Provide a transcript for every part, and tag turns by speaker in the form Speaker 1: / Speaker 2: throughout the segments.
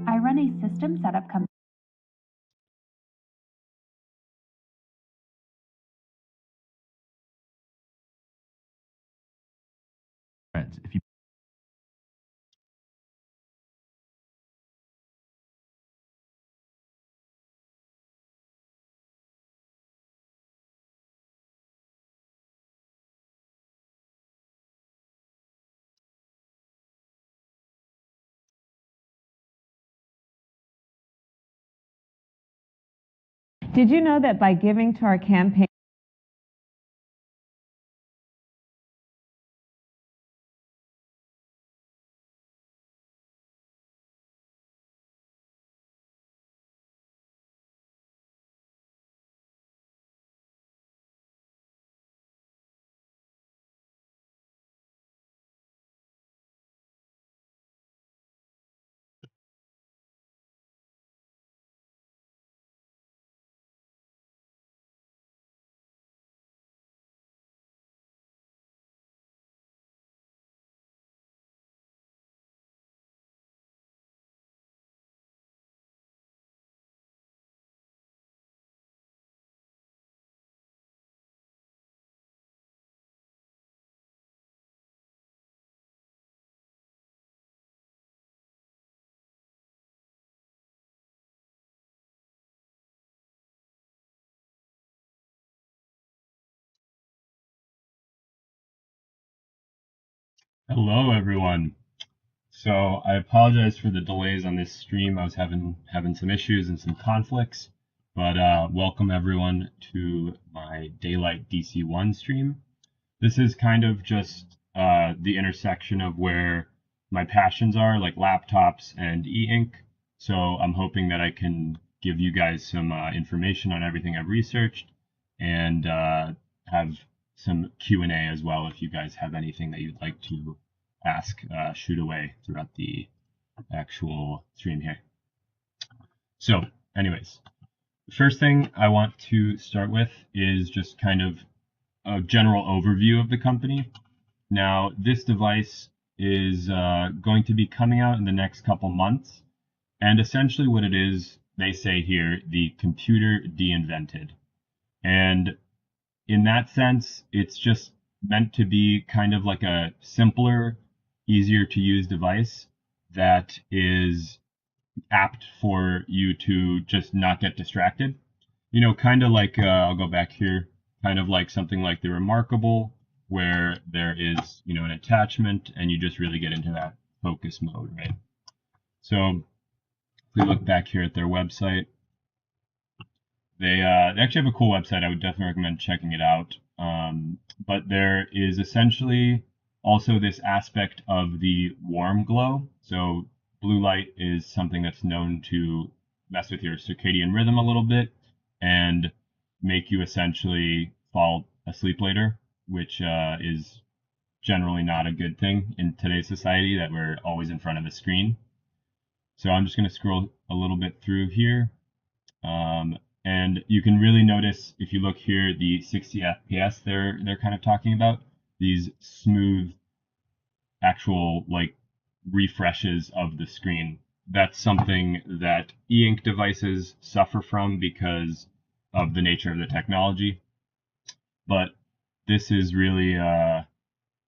Speaker 1: I run a system setup company.
Speaker 2: If you
Speaker 3: Did you know that by giving to our campaign,
Speaker 2: Hello, everyone. So I apologize for the delays on this stream. I was having some issues and some conflicts, but welcome everyone to my Daylight DC1 stream. This is kind of just the intersection of where my passions are, like laptops and e-ink. So I'm hoping that I can give you guys some information on everything I've researched and have some Q&A as well if you guys have anything that you'd like to ask, shoot away throughout the actual stream here. So anyways, the first thing I want to start with is just kind of a general overview of the company. Now, this device is going to be coming out in the next couple months, and essentially what it is, they say here, the computer de-invented. And in that sense, it's just meant to be kind of like a simpler, easier to use device that is apt for you to just not get distracted. You know, kind of like, I'll go back here, kind of like something like the Remarkable, where there is, you know, an attachment and you just really get into that focus mode, right? So if we look back here at their website, they actually have a cool website. I would definitely recommend checking it out. But there is essentially also this aspect of the warm glow. So blue light is something that's known to mess with your circadian rhythm a little bit and make you essentially fall asleep later, which is generally not a good thing in today's society that we're always in front of a screen. So I'm just going to scroll a little bit through here. And you can really notice if you look here, the 60 FPS they're kind of talking about, these smooth actual like refreshes of the screen. That's something that e-ink devices suffer from because of the nature of the technology. But this is really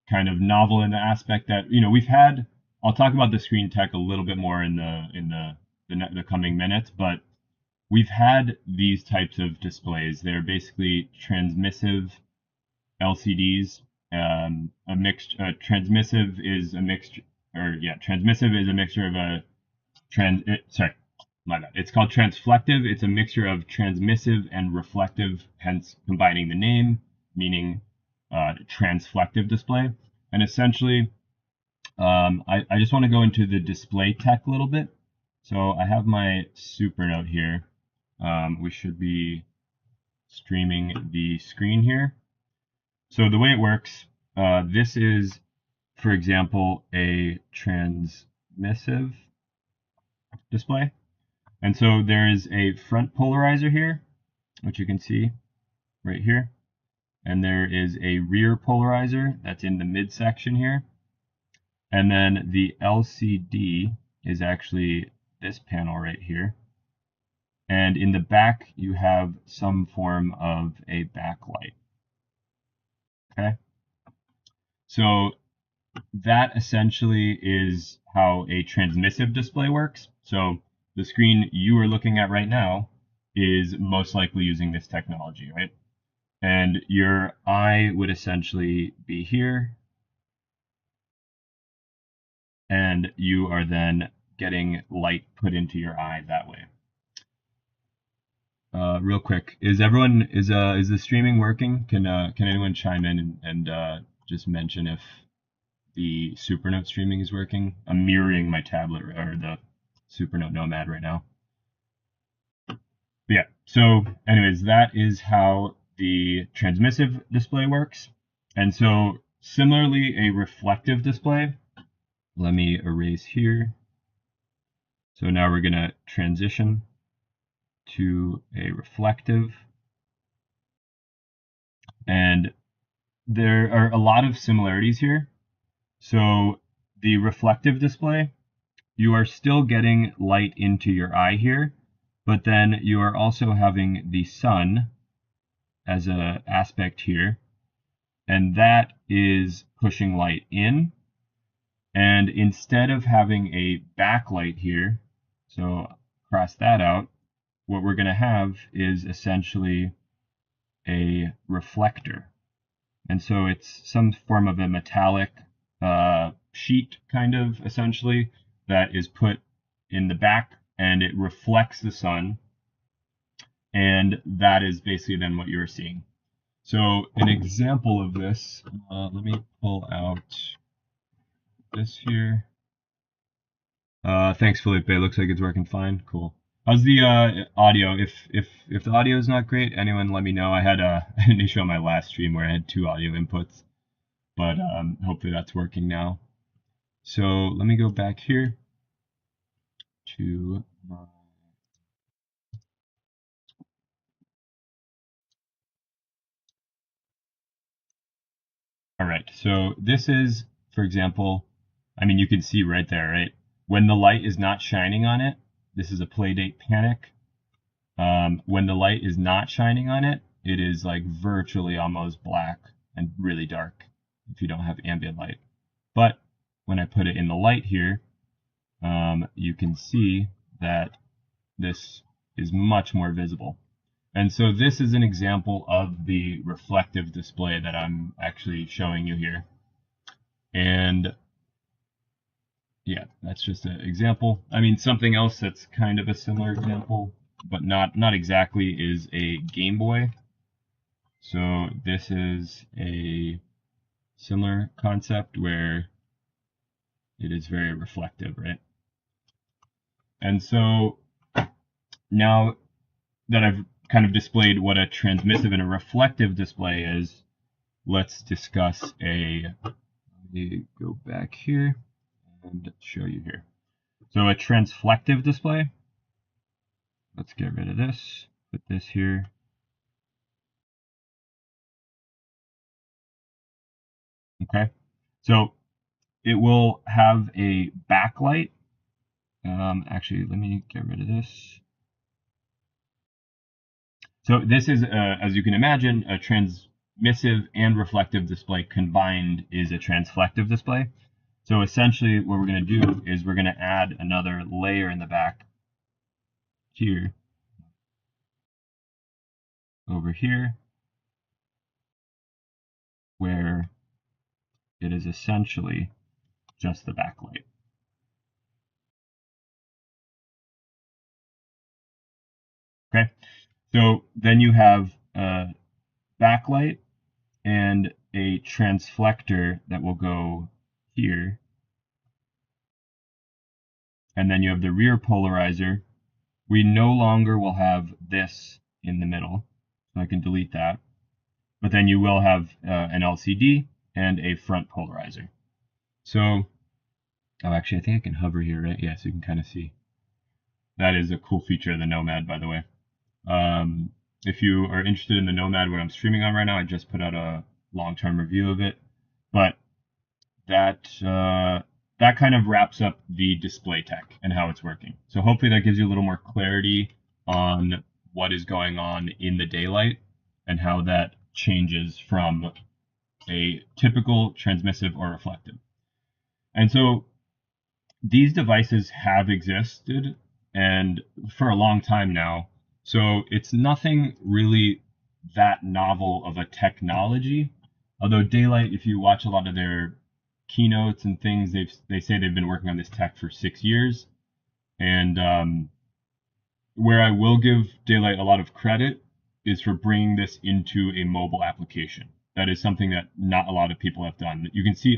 Speaker 2: kind of novel in the aspect that, you know, we've had. I'll talk about the screen tech a little bit more in the coming minutes, but we've had these types of displays. They're basically transmissive LCDs. Transmissive is a mixture, transmissive is a mixture of a my bad. It's called transflective. It's a mixture of transmissive and reflective, hence combining the name, meaning transflective display. And essentially, I just want to go into the display tech a little bit. So I have my super note here. We should be streaming the screen here. So the way it works, this is, for example, a transmissive display. And so there is a front polarizer here, which you can see right here. And there is a rear polarizer that's in the midsection here. And then the LCD is actually this panel right here. And in the back, you have some form of a backlight. Okay. So that essentially is how a transmissive display works. So the screen you are looking at right now is most likely using this technology, right? And your eye would essentially be here, and you are then getting light put into your eye that way. Real quick, is the streaming working? Can anyone chime in and just mention if the Supernote streaming is working? I'm mirroring my tablet or the Supernote Nomad right now. But yeah. So, anyways, that is how the transmissive display works. And so, similarly, a reflective display. Let me erase here. So now we're gonna transition to a reflective. And there are a lot of similarities here. So the reflective display, you are still getting light into your eye here, but then you are also having the sun as an aspect here, and that is pushing light in. And instead of having a backlight here, so cross that out, what we're going to have is essentially a reflector. And so it's some form of a metallic sheet, kind of, essentially, that is put in the back, and it reflects the sun, and that is basically then what you're seeing. So an example of this, let me pull out this here. Thanks, Felipe. Looks like it's working fine. Cool. How's the audio? If the audio is not great, anyone let me know. I had an issue on my last stream where I had 2 audio inputs, but hopefully that's working now. So let me go back here to my... All right, so this is, for example, I mean, you can see right there, right? When the light is not shining on it, this is a Playdate Panic. When the light is not shining on it, it is like virtually almost black and really dark if you don't have ambient light. But when I put it in the light here, you can see that this is much more visible. And so this is an example of the reflective display that I'm actually showing you here. And yeah, that's just an example. I mean, something else that's kind of a similar example, but not exactly, is a Game Boy. So this is a similar concept where it is very reflective, right? And so now that I've kind of displayed what a transmissive and a reflective display is, let's discuss let me go back here and show you here. So a transflective display, let's get rid of this, put this here. Okay, so it will have a backlight. Actually, let me get rid of this. So this is, as you can imagine, a transmissive and reflective display combined is a transflective display. So essentially what we're going to do is we're going to add another layer in the back here, over here, where it is essentially just the backlight. Okay, so then you have a backlight and a transflector that will go here. And then you have the rear polarizer. We no longer will have this in the middle, so I can delete that. But then you will have an LCD and a front polarizer. So, oh, actually, I think I can hover here, right? Yeah, so you can kind of see. That is a cool feature of the Nomad, by the way. If you are interested in the Nomad, what I'm streaming on right now, I just put out a long-term review of it. But that that kind of wraps up the display tech and how it's working. So hopefully that gives you a little more clarity on what is going on in the daylight and how that changes from a typical transmissive or reflective. And so these devices have existed and for a long time now. So it's nothing really that novel of a technology. Although Daylight, if you watch a lot of their keynotes and things, they say they've been working on this tech for 6 years. And where I will give Daylight a lot of credit is for bringing this into a mobile application. That is something that not a lot of people have done. You can see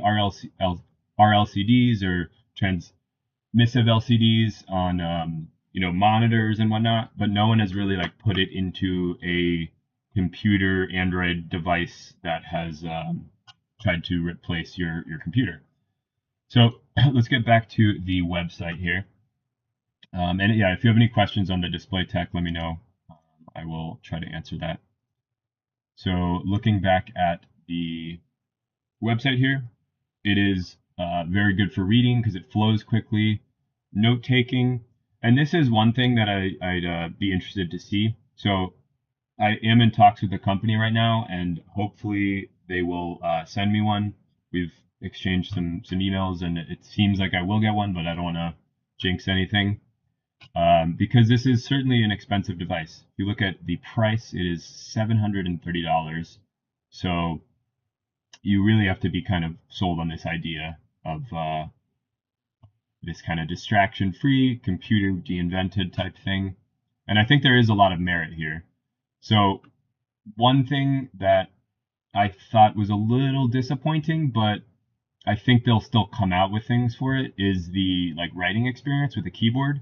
Speaker 2: RLCDs or transmissive LCDs on monitors and whatnot, but no one has really like put it into a computer Android device that has tried to replace your computer. So let's get back to the website here. And yeah, if you have any questions on the display tech, let me know. I will try to answer that. So looking back at the website here, it is very good for reading because it flows quickly, note taking, and this is one thing that I'd be interested to see. So I am in talks with the company right now, and hopefully they will send me one. We've exchanged some emails, and it seems like I will get one, but I don't want to jinx anything. Because this is certainly an expensive device. If you look at the price, it is $730. So you really have to be kind of sold on this idea of this kind of distraction-free, computer de-invented type thing. And I think there is a lot of merit here. So one thing that I thought was a little disappointing, but I think they'll still come out with things for it, is the like writing experience with the keyboard.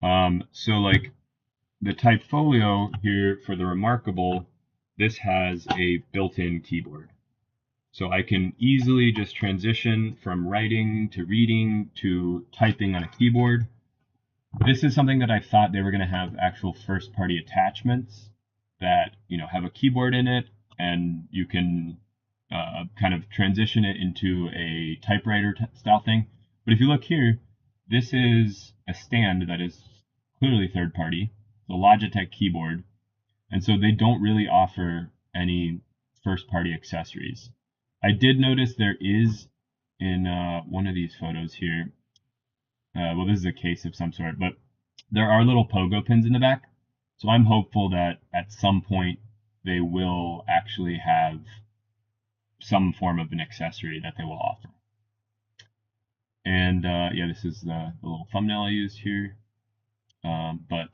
Speaker 2: So like the Typefolio here for the Remarkable, this has a built-in keyboard. So I can easily just transition from writing to reading to typing on a keyboard. This is something that I thought they were going to have actual first-party attachments that, have a keyboard in it, and you can kind of transition it into a typewriter style thing. But if you look here, this is a stand that is clearly third party, the Logitech keyboard, and so they don't really offer any first party accessories. I did notice there is in one of these photos here, well, this is a case of some sort, but there are little pogo pins in the back, so I'm hopeful that at some point they will actually have some form of an accessory that they will offer. And yeah, this is the little thumbnail I used here. But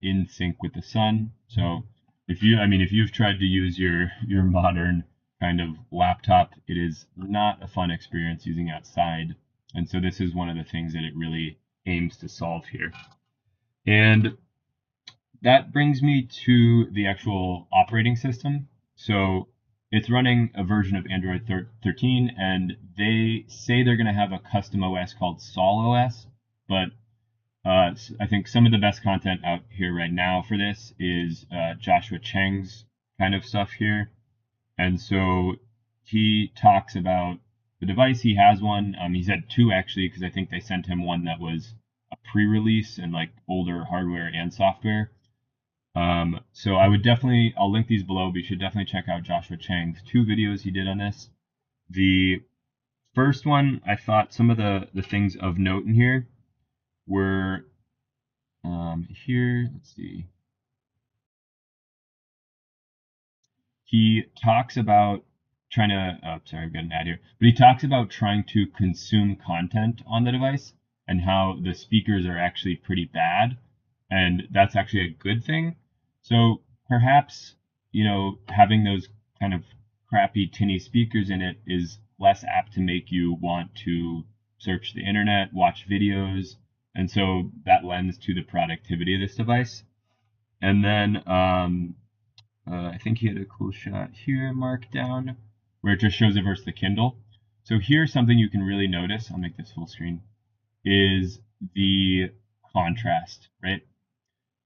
Speaker 2: in sync with the sun. So if you've tried to use your modern kind of laptop, it is not a fun experience using outside. And so this is one of the things that it really aims to solve here. And that brings me to the actual operating system. So it's running a version of Android 13, and they say they're going to have a custom OS called Sol OS, but I think some of the best content out here right now for this is Joshua Cheng's kind of stuff here. And so he talks about the device. He has one. He's had two actually, because I think they sent him one that was a pre-release and like older hardware and software. So I'll link these below, but you should definitely check out Joshua Cheng's two videos he did on this. The first one, I thought some of the things of note in here were here, let's see. He talks about trying to, sorry, I've got an ad here, but he talks about trying to consume content on the device and how the speakers are actually pretty bad, and that's actually a good thing. So perhaps, having those kind of crappy tinny speakers in it is less apt to make you want to search the internet, watch videos, and so that lends to the productivity of this device. And then I think he had a cool shot here marked down where it just shows it versus the Kindle. So here's something you can really notice. I'll make this full screen, is the contrast, right?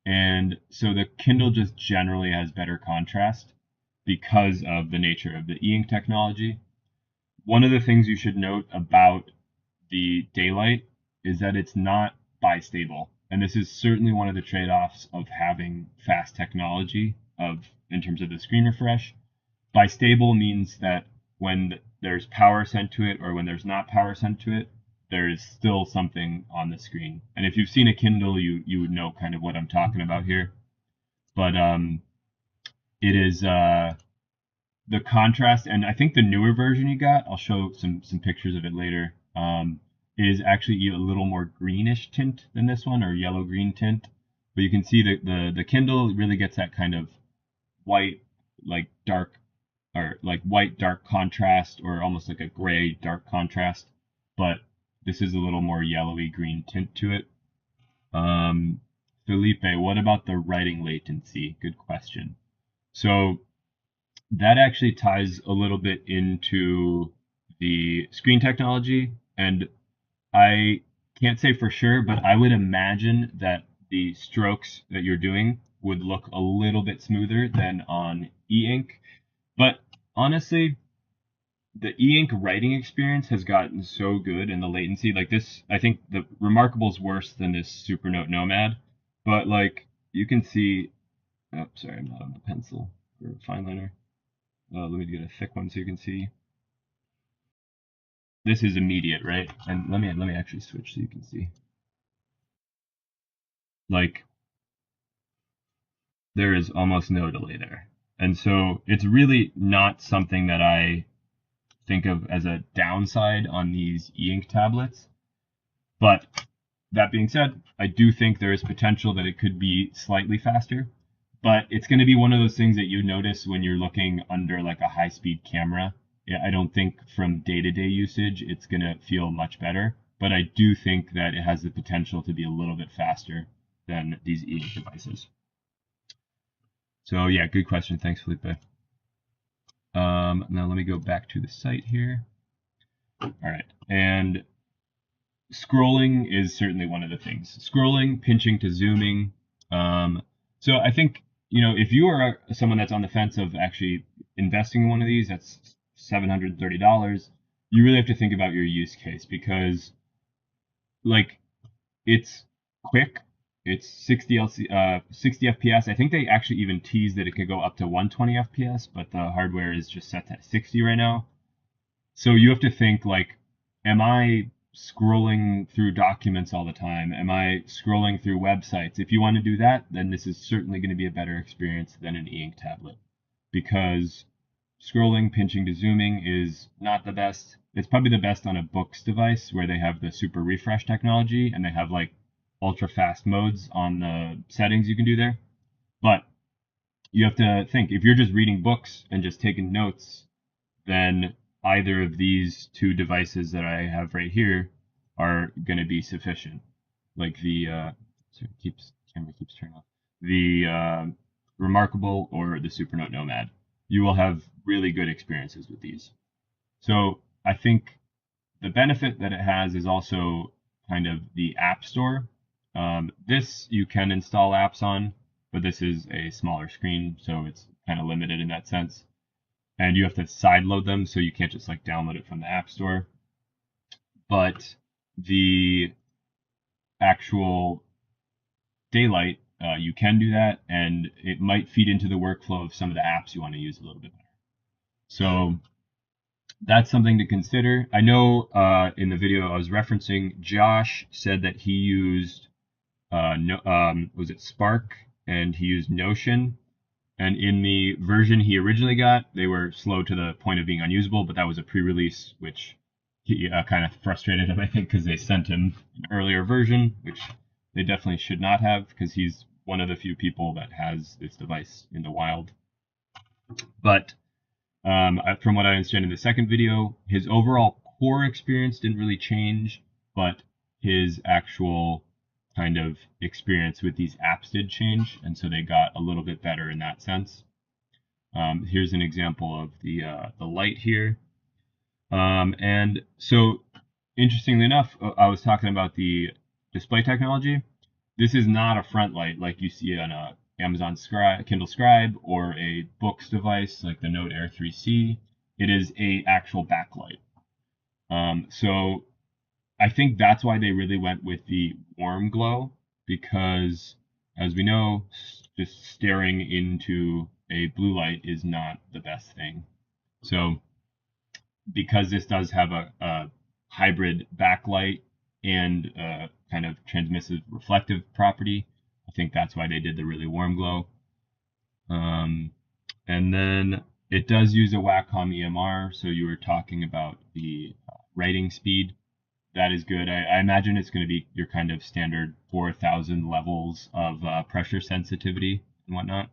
Speaker 2: And so the Kindle just generally has better contrast because of the nature of the e-ink technology. One of the things you should note about the Daylight is that it's not bistable. And this is certainly one of the trade-offs of having fast technology in terms of the screen refresh. Bistable means that when there's power sent to it or when there's not power sent to it, there is still something on the screen. And if you've seen a Kindle, you would know kind of what I'm talking about here. But it is the contrast, and I think the newer version you got, I'll show some pictures of it later, is actually a little more greenish tint than this one, or yellow-green tint. But you can see the Kindle really gets that kind of white, like dark, or like white dark contrast, or almost like a gray dark contrast. But this is a little more yellowy green tint to it. Felipe, what about the writing latency? Good question. So that actually ties a little bit into the screen technology, and I can't say for sure, but I would imagine that the strokes that you're doing would look a little bit smoother than on e-ink. But honestly, the e-ink writing experience has gotten so good, and the latency, like this, I think the Remarkable is worse than this Supernote Nomad, but like you can see, oh, sorry, I'm not on the pencil or fine liner. Let me get a thick one so you can see. This is immediate, right? And let me actually switch so you can see. Like, there is almost no delay there. And so it's really not something that I think of as a downside on these e-ink tablets. But that being said, I do think there is potential that it could be slightly faster. But it's going to be one of those things that you notice when you're looking under like a high-speed camera. I don't think from day-to-day usage it's going to feel much better. But I do think that it has the potential to be a little bit faster than these e-ink devices. So yeah, good question. Thanks, Felipe. Now let me go back to the site here. All right, and scrolling is certainly one of the things. Scrolling, pinching to zooming. So I think, if you are someone that's on the fence of actually investing in one of these, that's $730. You really have to think about your use case, because like it's quick. It's 60 FPS. I think they actually even teased that it could go up to 120 FPS, but the hardware is just set to 60 right now. So you have to think like, am I scrolling through documents all the time? Am I scrolling through websites? If you want to do that, then this is certainly going to be a better experience than an e-ink tablet, because scrolling, pinching to zooming is not the best. It's probably the best on a books device where they have the super refresh technology and they have like ultra fast modes on the settings you can do there. But you have to think, if you're just reading books and just taking notes, then either of these two devices that I have right here are going to be sufficient. Like the camera keeps turning off. The Remarkable or the Supernote Nomad. You will have really good experiences with these. So I think the benefit that it has is also kind of the App Store. This you can install apps on, but this is a smaller screen, so it's kind of limited in that sense. And you have to sideload them, so you can't just like download it from the App Store. But the actual Daylight, you can do that, and it might feed into the workflow of some of the apps you want to use a little bit better. So that's something to consider. I know in the video I was referencing, Josh said that he used was it Spark, and he used Notion. And in the version he originally got, they were slow to the point of being unusable, but that was a pre-release, which he kind of frustrated him, I think, because they sent him an earlier version, which they definitely should not have, because he's one of the few people that has this device in the wild. But from what I understand in the second video, his overall core experience didn't really change, but his actual kind of experience with these apps did change, and so they got a little bit better in that sense. Here's an example of the light here. And so, interestingly enough, I was talking about the display technology. This is not a front light like you see on a Amazon Kindle Scribe or a books device like the Note Air 3C. It is a actual backlight. So I think that's why they really went with the warm glow, because as we know, just staring into a blue light is not the best thing. So because this does have a hybrid backlight and kind of transmissive reflective property, I think that's why they did the really warm glow. And then it does use a Wacom EMR, so you were talking about the writing speed. That is good. I imagine it's going to be your kind of standard 4,000 levels of pressure sensitivity and whatnot.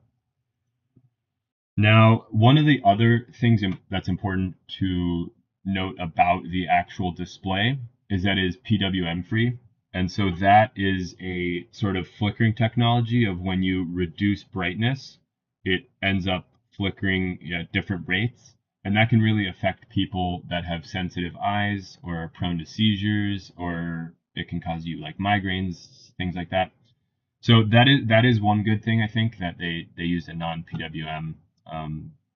Speaker 2: Now, one of the other things that's important to note about the actual display is that it is PWM free. And so that is a sort of flickering technology of when you reduce brightness, it ends up flickering at different rates. And that can really affect people that have sensitive eyes or are prone to seizures, or it can cause you like migraines, things like that. So that is one good thing, I think, that they use a non-PWM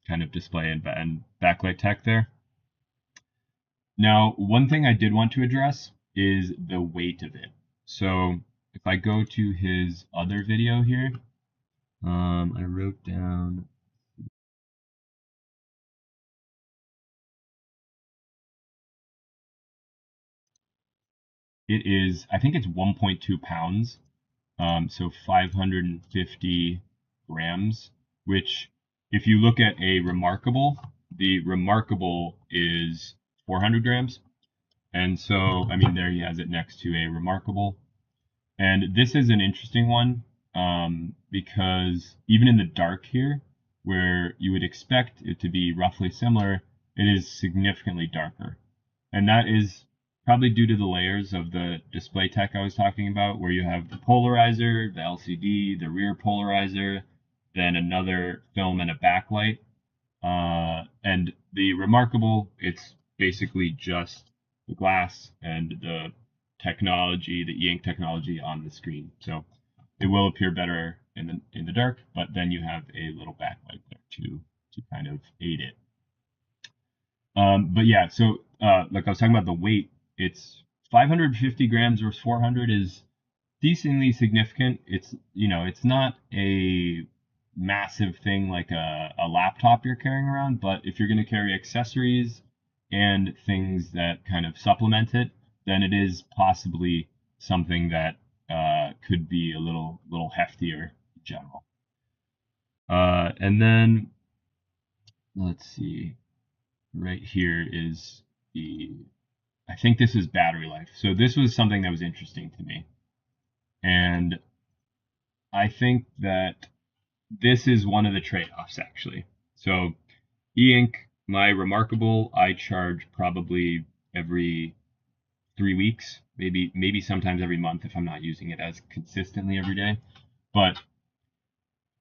Speaker 2: kind of display and backlight tech there. Now, one thing I did want to address is the weight of it. So if I go to his other video here, I wrote down. It is, I think it's 1.2 pounds, so 550 grams, which if you look at a Remarkable, the Remarkable is 400 grams. And so, I mean, there he has it next to a Remarkable. And this is an interesting one because even in the dark here, where you would expect it to be roughly similar, it is significantly darker. And that is probably due to the layers of the display tech I was talking about, where you have the polarizer, the LCD, the rear polarizer, then another film and a backlight. And the Remarkable, it's basically just the glass and the technology, the e-ink technology on the screen. So it will appear better in the dark, but then you have a little backlight there to kind of aid it. But yeah, so like I was talking about the weight, it's 550 grams versus 400 is decently significant. It's, you know, it's not a massive thing like a laptop you're carrying around, but if you're going to carry accessories and things that kind of supplement it, then it is possibly something that could be a little heftier in general. And then let's see, right here is I think this is battery life. So this was something that was interesting to me. And I think that this is one of the trade-offs actually. So e-ink, my Remarkable, I charge probably every 3 weeks, maybe sometimes every month if I'm not using it as consistently every day. But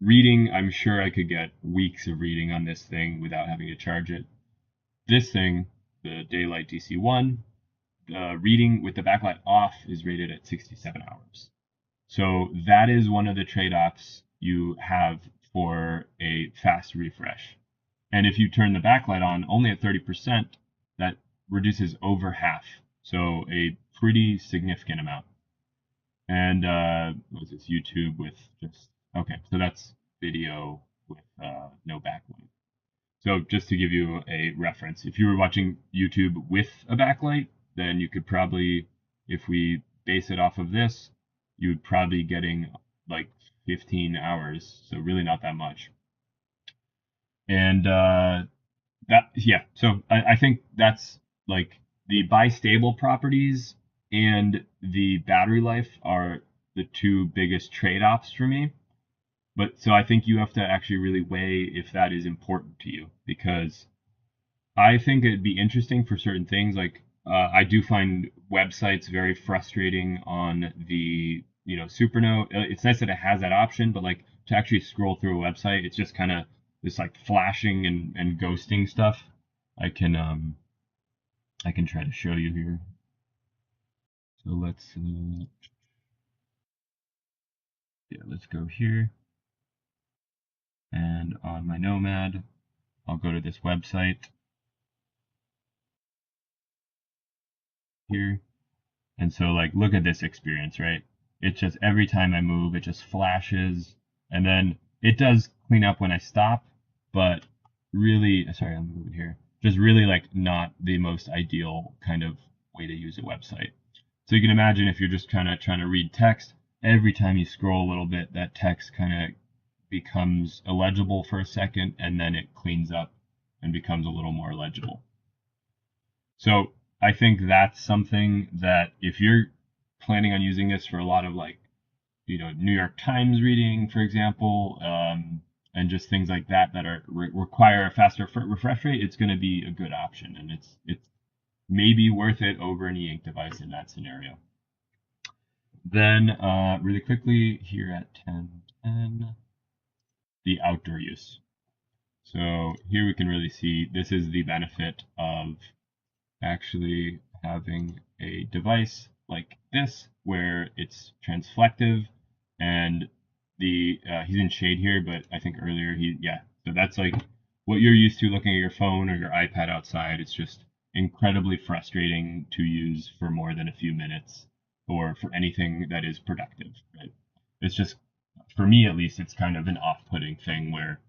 Speaker 2: reading, I'm sure I could get weeks of reading on this thing without having to charge it. This thing, the Daylight DC1, reading with the backlight off is rated at 67 hours. So that is one of the trade-offs you have for a fast refresh. And if you turn the backlight on only at 30%, that reduces over half. So a pretty significant amount. And what was this? YouTube with just, okay, so that's video with no backlight. So just to give you a reference, if you were watching YouTube with a backlight, then you could probably, if we base it off of this, you would probably be getting like 15 hours. So really not that much. And so I think that's like the bistable properties and the battery life are the two biggest trade-offs for me. But so I think you have to actually really weigh if that is important to you, because I think it'd be interesting for certain things. Like I do find websites very frustrating on the Supernote. It's nice that it has that option, but like to actually scroll through a website, it's just kind of this like flashing and ghosting stuff. I can try to show you here. So let's go here, and on my Nomad, I'll go to this website here. And so like look at this experience, right? It's just every time I move, it just flashes, and then it does clean up when I stop, but really, sorry, I'm moving here. Just really like not the most ideal kind of way to use a website. So you can imagine if you're just kind of trying to read text, every time you scroll a little bit, that text kind of becomes illegible for a second, and then it cleans up and becomes a little more legible. So I think that's something that if you're planning on using this for a lot of like, New York Times reading, for example, and just things like that that are require a faster refresh rate, it's going to be a good option, and it's maybe worth it over an e-ink device in that scenario. Then really quickly here at 10:10, the outdoor use. So here we can really see this is the benefit of actually having a device like this where it's transflective, and the he's in shade here, but I think earlier so that's like what you're used to looking at your phone or your iPad outside. It's just incredibly frustrating to use for more than a few minutes or for anything that is productive, right? It's just, for me at least, it's kind of an off-putting thing where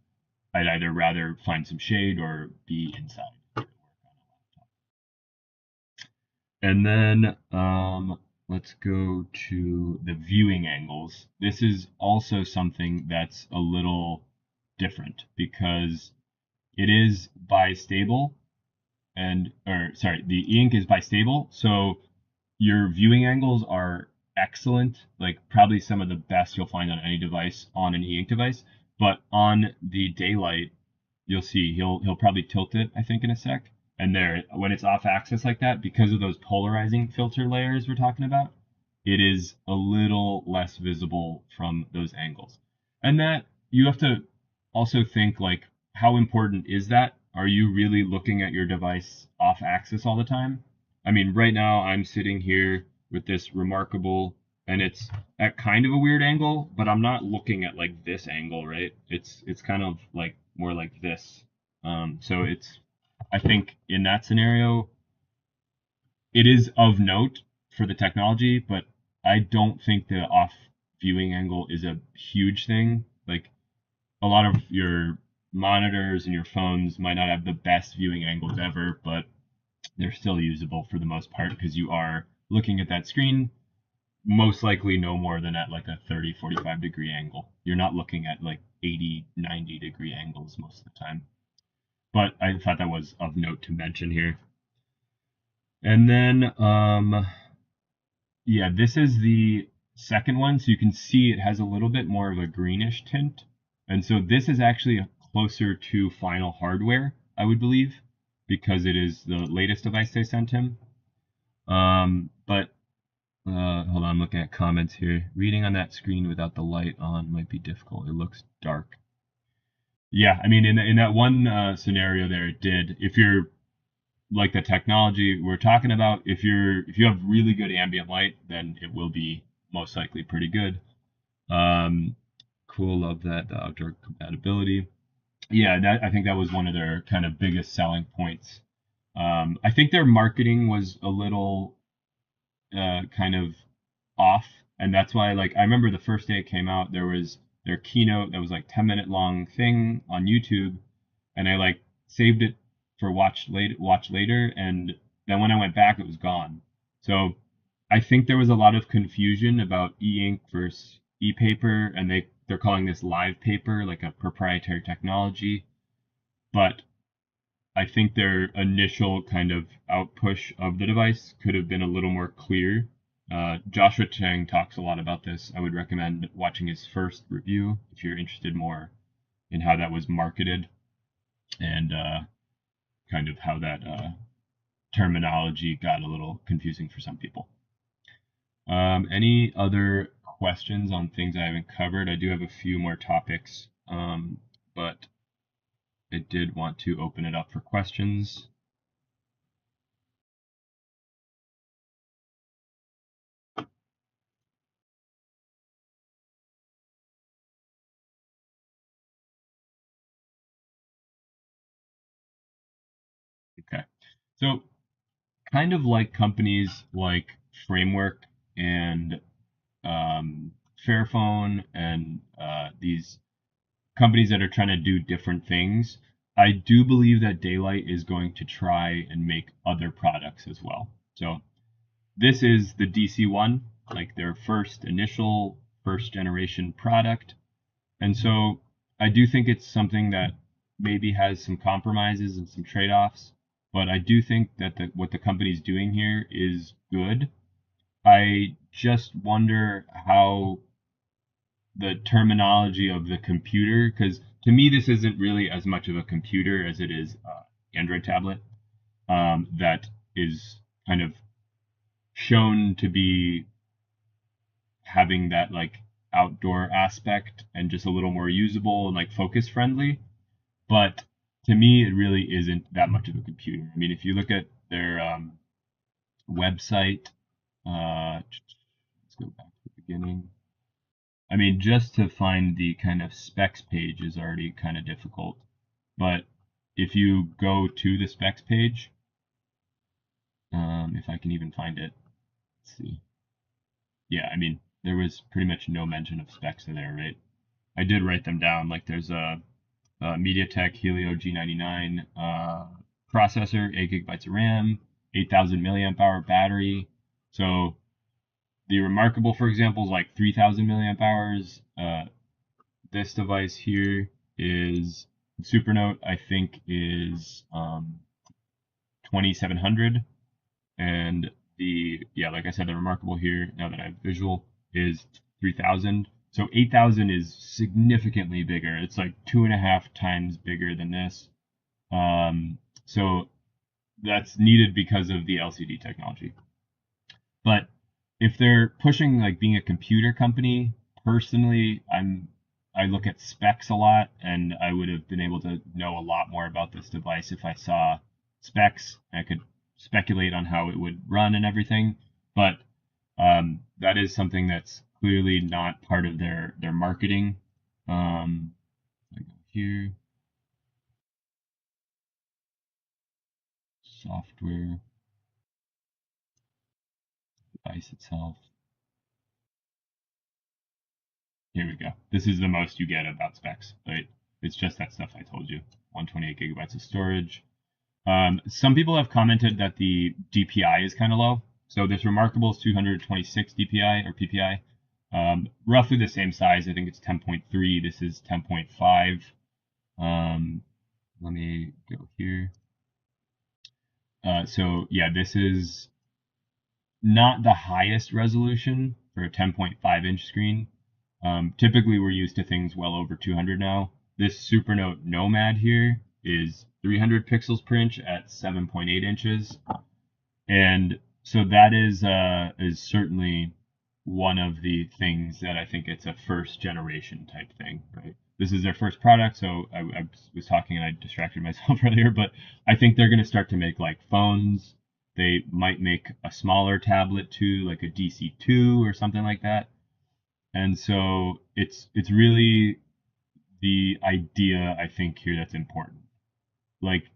Speaker 2: I'd either rather find some shade or be inside. And then let's go to the viewing angles. This is also something that's a little different because it is bistable, the e-ink is bistable, so your viewing angles are excellent, like probably some of the best you'll find on any device on an e-ink device. But on the Daylight, you'll see he'll probably tilt it, I think, in a sec. And there, when it's off axis like that, because of those polarizing filter layers we're talking about, it is a little less visible from those angles. And that you have to also think like, how important is that? Are you really looking at your device off axis all the time? I mean, right now I'm sitting here with this Remarkable, and it's at kind of a weird angle, but I'm not looking at like this angle, right? It's kind of like more like this. So I think in that scenario, it is of note for the technology, but I don't think the off viewing angle is a huge thing. Like a lot of your monitors and your phones might not have the best viewing angles ever, but they're still usable for the most part because you are looking at that screen most likely no more than at like a 30-45 degree angle. You're not looking at like 80-90 degree angles most of the time. But I thought that was of note to mention here. And then, this is the second one. So you can see it has a little bit more of a greenish tint. And so this is actually closer to final hardware, I would believe, because it is the latest device they sent him. But hold on, I'm looking at comments here. Reading on that screen without the light on might be difficult. It looks dark. Yeah, I mean, in that one scenario there, it did. If you're like the technology we're talking about, if you have really good ambient light, then it will be most likely pretty good. Cool, love that, the outdoor compatibility. Yeah, I think that was one of their kind of biggest selling points. I think their marketing was a little kind of off, and that's why like I remember the first day it came out, there was their keynote that was like 10-minute long thing on YouTube, and I like saved it for watch later, and then when I went back it was gone. So I think there was a lot of confusion about e-ink versus e-paper, and they're calling this live paper, like a proprietary technology, but I think their initial kind of outpush of the device could have been a little more clear. Joshua Chang talks a lot about this. I would recommend watching his first review if you're interested more in how that was marketed and kind of how that terminology got a little confusing for some people. Any other questions on things I haven't covered? I do have a few more topics, but I did want to open it up for questions. Okay. So kind of like companies like framework and Fairphone and these companies that are trying to do different things, I do believe that Daylight is going to try and make other products as well. So this is the DC1, like their initial first generation product. And so I do think it's something that maybe has some compromises and some trade-offs, but I do think that what the company's doing here is good. I just wonder how the terminology of the computer, because to me this isn't really as much of a computer as it is Android tablet, that is kind of shown to be having that like outdoor aspect and just a little more usable and like focus friendly. But to me, it really isn't that much of a computer. I mean, if you look at their website, let's go back to the beginning. I mean, just to find the kind of specs page is already kind of difficult. But if you go to the specs page, if I can even find it, let's see. Yeah, I mean, there was pretty much no mention of specs in there, right? I did write them down. Like there's a MediaTek Helio G99 processor, 8 gigabytes of RAM, 8,000 milliamp hour battery. So the Remarkable, for example, is like 3,000 milliamp hours. This device here is Supernote, I think, is 2,700. And like I said, the Remarkable here, now that I have visual, is 3,000. So 8,000 is significantly bigger. It's like 2.5 times bigger than this. So that's needed because of the LCD technology. But if they're pushing like being a computer company, personally, I look at specs a lot, and I would have been able to know a lot more about this device if I saw specs. I could speculate on how it would run and everything, but that is something that's clearly not part of their marketing. I go here, software, device itself. Here we go. This is the most you get about specs, right? It's just that stuff I told you. 128 gigabytes of storage. Some people have commented that the DPI is kind of low. So this Remarkable is 226 DPI or PPI. Roughly the same size. I think it's 10.3. This is 10.5. Let me go here. So yeah, this is not the highest resolution for a 10.5 inch screen. Typically we're used to things well over 200 now. This Supernote Nomad here is 300 pixels per inch at 7.8 inches. And so that is certainly one of the things that I think it's a first generation type thing, right? This is their first product, so I was talking and I distracted myself earlier, but I think they're going to start to make like phones. They might make a smaller tablet too, like a DC2 or something like that. And so it's really the idea, I think, here that's important. Like,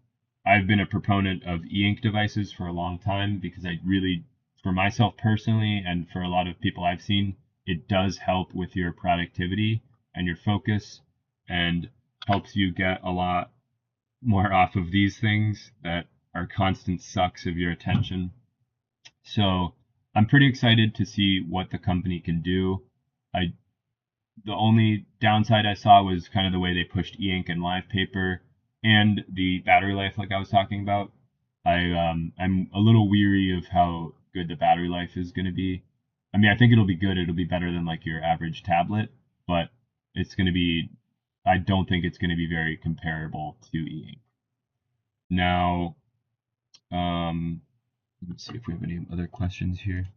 Speaker 2: I've been a proponent of e-ink devices for a long time because I really, for myself personally, and for a lot of people I've seen, it does help with your productivity and your focus and helps you get a lot more off of these things that are constant sucks of your attention. So I'm pretty excited to see what the company can do. The only downside I saw was kind of the way they pushed e-ink and live paper and the battery life, like I was talking about. I'm a little weary of how good the battery life is going to be. I mean, I think it'll be good. It'll be better than like your average tablet, but it's going to be. I don't think it's going to be very comparable to e-ink. Now, let's see if we have any other questions here.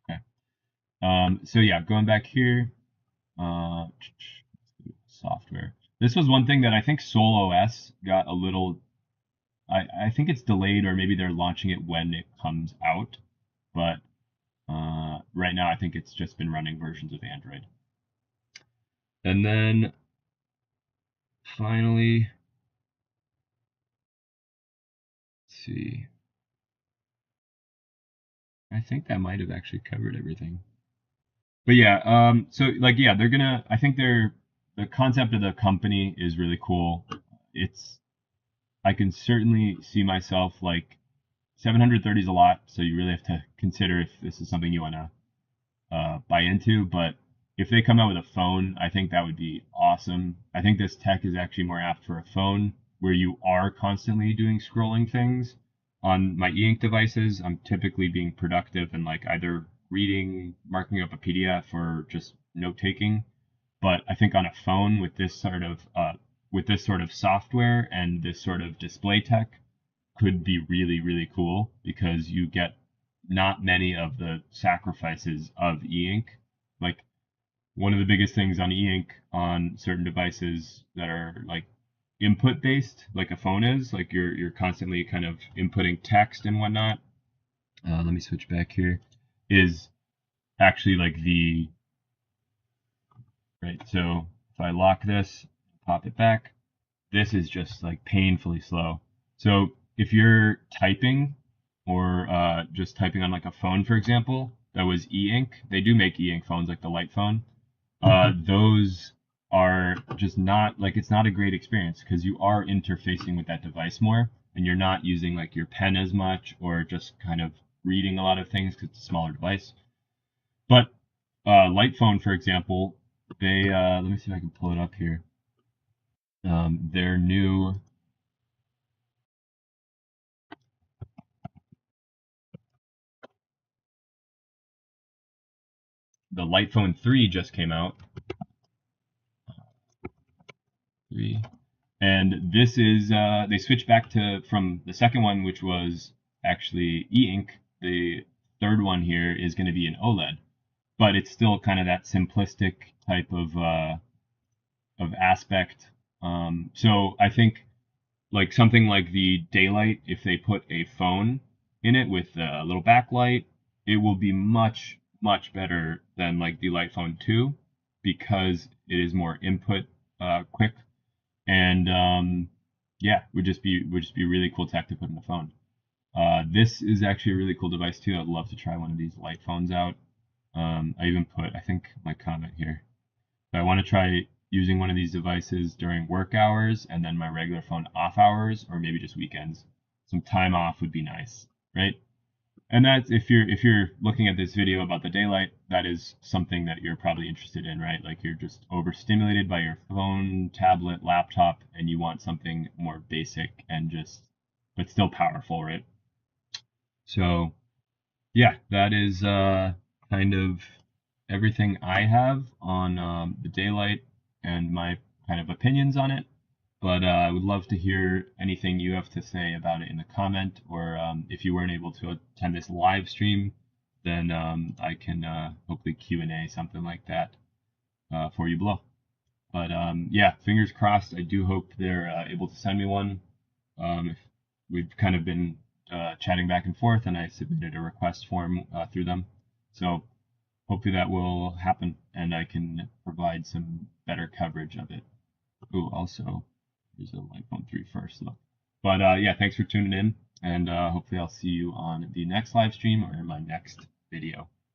Speaker 2: Okay. So yeah, going back here, software. This was one thing that I think Soul OS got a little. I think it's delayed, or maybe they're launching it when it comes out. But right now, I think it's just been running versions of Android. And then finally, see. I think that might have actually covered everything. But yeah, so like yeah, I think the concept of the company is really cool. I can certainly see myself like 730 is a lot, so you really have to consider if this is something you want to buy into. But if they come out with a phone, I think that would be awesome. I think this tech is actually more apt for a phone where you are constantly doing scrolling things. On my e-ink devices, I'm typically being productive and like either reading, marking up a PDF, or just note taking. But I think on a phone with this sort of software and this sort of display tech could be really, really cool because you get not many of the sacrifices of e-ink. Like one of the biggest things on e-ink on certain devices that are like input based, like a phone is, like you're constantly kind of inputting text and whatnot. Let me switch back here. Is actually like the right. So if I lock this, pop it back, this is just like painfully slow. So if you're typing or just typing on like a phone, for example, that was e-ink, they do make e-ink phones like the light phone. Those are just not like it's not a great experience because you are interfacing with that device more and you're not using like your pen as much or just kind of reading a lot of things because it's a smaller device. But light phone, for example, they let me see if I can pull it up here. Their new the Light Phone 3 just came out. 3. And this is they switched back to from the second one, which was actually e-ink. The third one here is going to be an OLED, but it's still kind of that simplistic type of aspect. So I think like something like the Daylight, if they put a phone in it with a little backlight, it will be much, much better than like the Light Phone 2 because it is more input quick and yeah, would just be really cool tech to put in the phone. This is actually a really cool device too. I'd love to try one of these light phones out. I even put, I think, my comment here. But I want to try using one of these devices during work hours and then my regular phone off hours, or maybe just weekends. Some time off would be nice, right? And that's if you're looking at this video about the Daylight, that is something that you're probably interested in, right? Like you're just overstimulated by your phone, tablet, laptop, and you want something more basic and just but still powerful, right? So yeah, that is kind of everything I have on the Daylight and my kind of opinions on it. But I would love to hear anything you have to say about it in the comment, or if you weren't able to attend this live stream, then I can hopefully Q&A something like that for you below. But yeah, fingers crossed. I do hope they're able to send me one. We've kind of been chatting back and forth, and I submitted a request form through them. So hopefully that will happen, and I can provide some better coverage of it. Ooh, also, here's a Light Phone 3 first look. But yeah, thanks for tuning in, and hopefully I'll see you on the next live stream or in my next video.